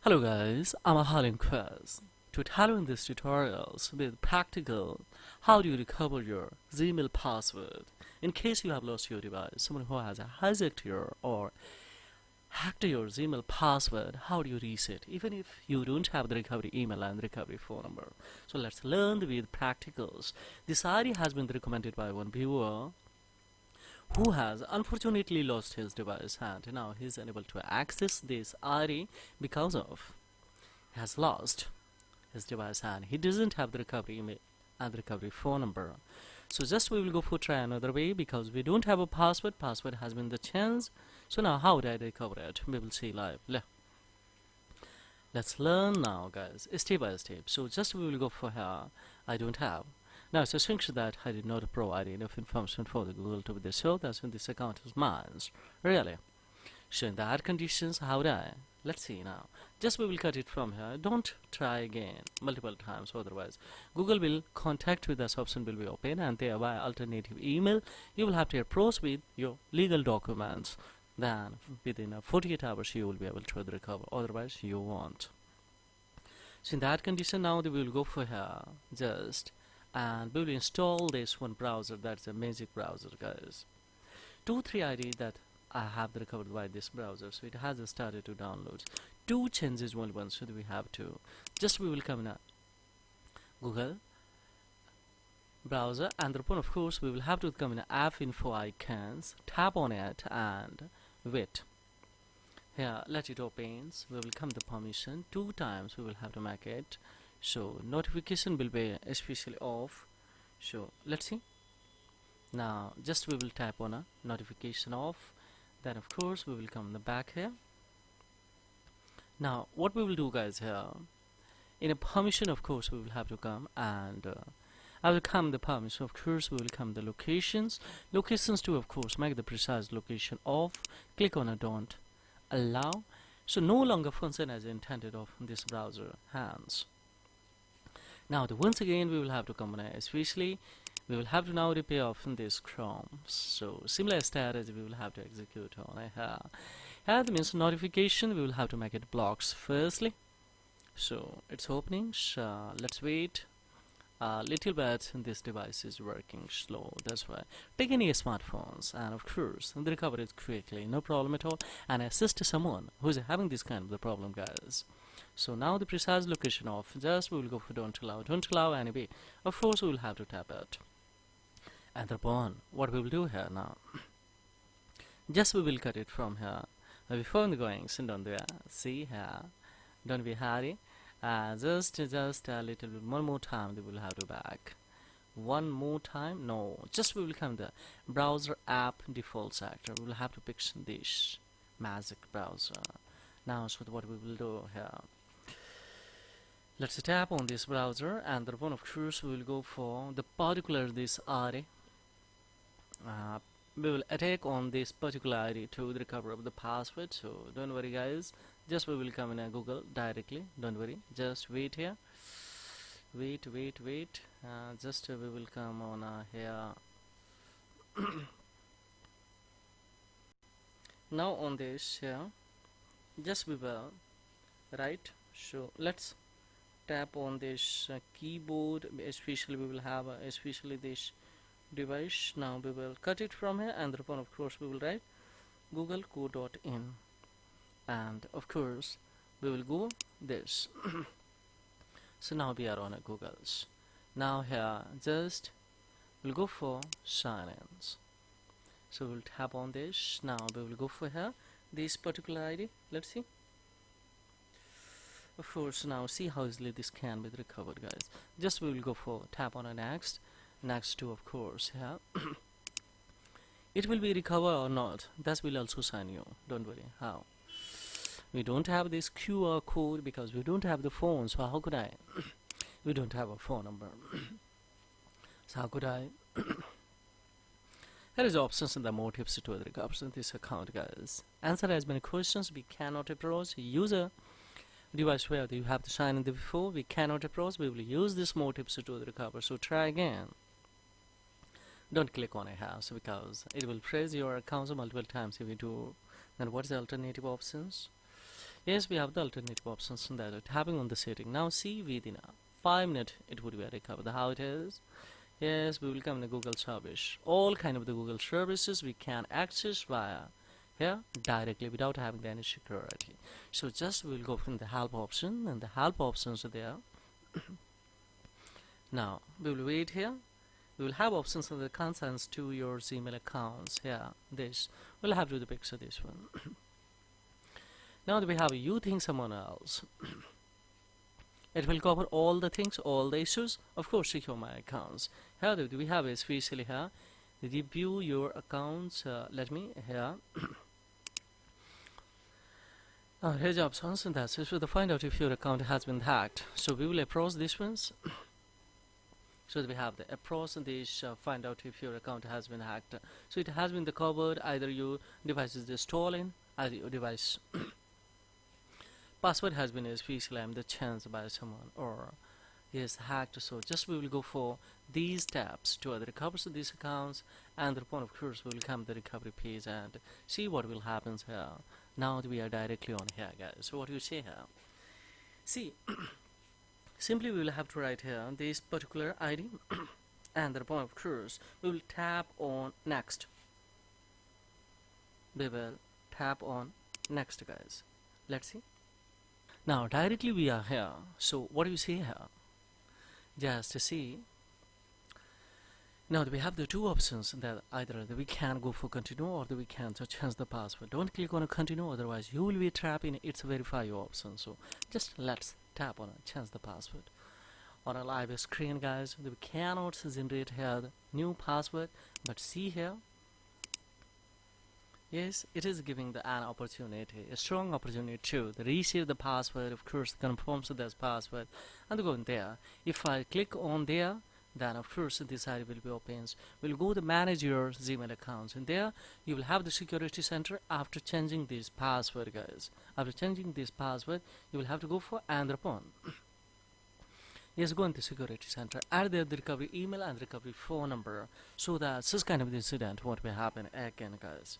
Hello guys, I'm Ahalin Quest. To tell you in this tutorials with practical how do you recover your Gmail password in case you have lost your device, someone who has hijacked your or hacked your Gmail password, how do you reset even if you don't have the recovery email and recovery phone number. So let's learn with practicals. This ID has been recommended by one viewer who has unfortunately lost his device and now he's unable to access this ID because of has lost his device and he doesn't have the recovery email and the recovery phone number. So just we will go for try another way because we don't have a password. Password has been the chance. So now how do I recover it? We will see live. Let's learn now guys, step by step. So just we will go for here. I don't have. Now it's essential that I did not provide enough information for the Google to be the show that's when this account is mine. Really. So in that conditions, how do I? Let's see now. Just we will cut it from here. Don't try again multiple times, otherwise Google will contact with us option will be open and thereby alternative email. You will have to approach with your legal documents. Then within 48 hours you will be able to recover. Otherwise you won't. So in that condition now we will go for here just and we will install this one browser, that's a magic browser guys. 2-3 ID that I have recovered by this browser, so it has started to download. Two changes once, so we have to just we will come in a Google browser and upon of course we will have to come in a app info icons, tap on it and wait. Here let it opens. We will come the permission 2 times we will have to make it. So notification will be especially off. So let's see. Now just we will tap on a notification off. Then of course we will come in the back here. Now what we will do guys here, in a permission of course we will have to come and I will come the permission of course we will come the locations to of course make the precise location off. Click on a don't allow, so no longer function as intended of this browser hands. Now once again we will have to come on especially we will have to now repair often this Chrome. So similar strategy we will have to execute on here. That means notification we will have to make it blocks firstly. So it's opening. Let's wait a little bit. This device is working slow, that's why take any smartphones and of course the recover it quickly, no problem at all, and assist someone who is having this kind of the problem guys. So now the precise location of just we will go for don't allow anyway. Of course we will have to tap it. And upon what we will do here now, just we will cut it from here. Before going, don't do see here, don't be hurry. Just a little bit one more time. We will have to back. One more time. No, just we will come the browser app default sector. We will have to pick this magic browser. Now, so what we will do here. Let's tap on this browser and the one of course we will go for the particular this array. We will attack on this particular ID to the recover of the password, so don't worry guys, just we will come in a Google directly, don't worry, just wait here, wait, just we will come on here. Now on this here, just we will right, so let's tap on this keyboard, especially we will have especially this device. Now we will cut it from here and upon of course we will write googleco.in and of course we will go this. So now we are on a Google's. Now here just we'll go for sign-ins. So we'll tap on this. Now we will go for here this particular ID. Let's see. Of course now see how easily this can be recovered guys. Just we will go for tap on a next to of course here. It will be recovered or not, that will also sign you, don't worry. How we don't have this QR code because we don't have the phone, so how could I we don't have a phone number. So how could I there is options in the more tips to the recovery in this account guys. Answer as many questions we cannot approach user device where you have to sign in the before we cannot approach. We will use this more tips to the recover, so try again. Don't click on a house because it will freeze your accounts multiple times if you do. Then what is the alternative options? Yes, we have the alternative options in that. Tapping on the setting. Now see within a 5 minutes it would be recovered. How it is? Yes, we will come to Google service. All kind of the Google services we can access via here directly without having any security. So just we will go from the help option, and the help options are there. Now we will wait here. We will have options on the concerns to your Gmail accounts. Here, this we'll have to the picture this one. Now that we have you think someone else, it will cover all the things, all the issues. Of course, secure my accounts. Here we have especially here review your accounts. Let me here. Here's the options, and that's it. So to find out if your account has been hacked. So we will approach these ones. So we have the approach and this find out if your account has been hacked. So it has been covered. Either your device is stolen, either your device password has been especially the chance by someone, or is hacked. So just we will go for these tabs to either recover these accounts, and upon of course we will come the recovery page and see what will happen here. Now that we are directly on here, guys. So what do you say here? See, simply we will have to write here this particular ID and upon of course we will tap on next. We will tap on next, guys. Let's see. Now directly we are here. So what do you see here? Just to see. Now we have the two options that either we can go for continue or we can change the password. Don't click on a continue, otherwise you will be trapped in its verify option. So just let's tap on it, change the password. On a live screen, guys, we cannot generate here the new password, but see here. Yes, it is giving an opportunity, a strong opportunity to reset the password, of course, confirms this password, and go in there. If I click on there, then of course this side will be opens. We'll go to manage your Gmail accounts, and there you will have the security center after changing this password, guys. After changing this password, you will have to go for and upon. Yes, go into security center, add there the recovery email and recovery phone number, so that such kind of incident won't be happen again, guys.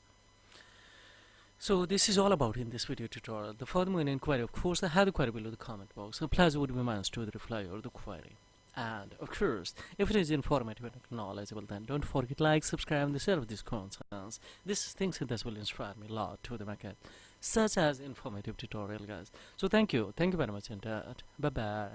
So this is all about in this video tutorial. The further inquiry, of course, I have the query below the comment box. So pleasure would be mine to the reply or the query. And of course, if it is informative and knowledgeable, then don't forget like, subscribe, and share with these concerns. These things that will inspire me a lot to the market, such as informative tutorial, guys. So thank you very much, and bye bye.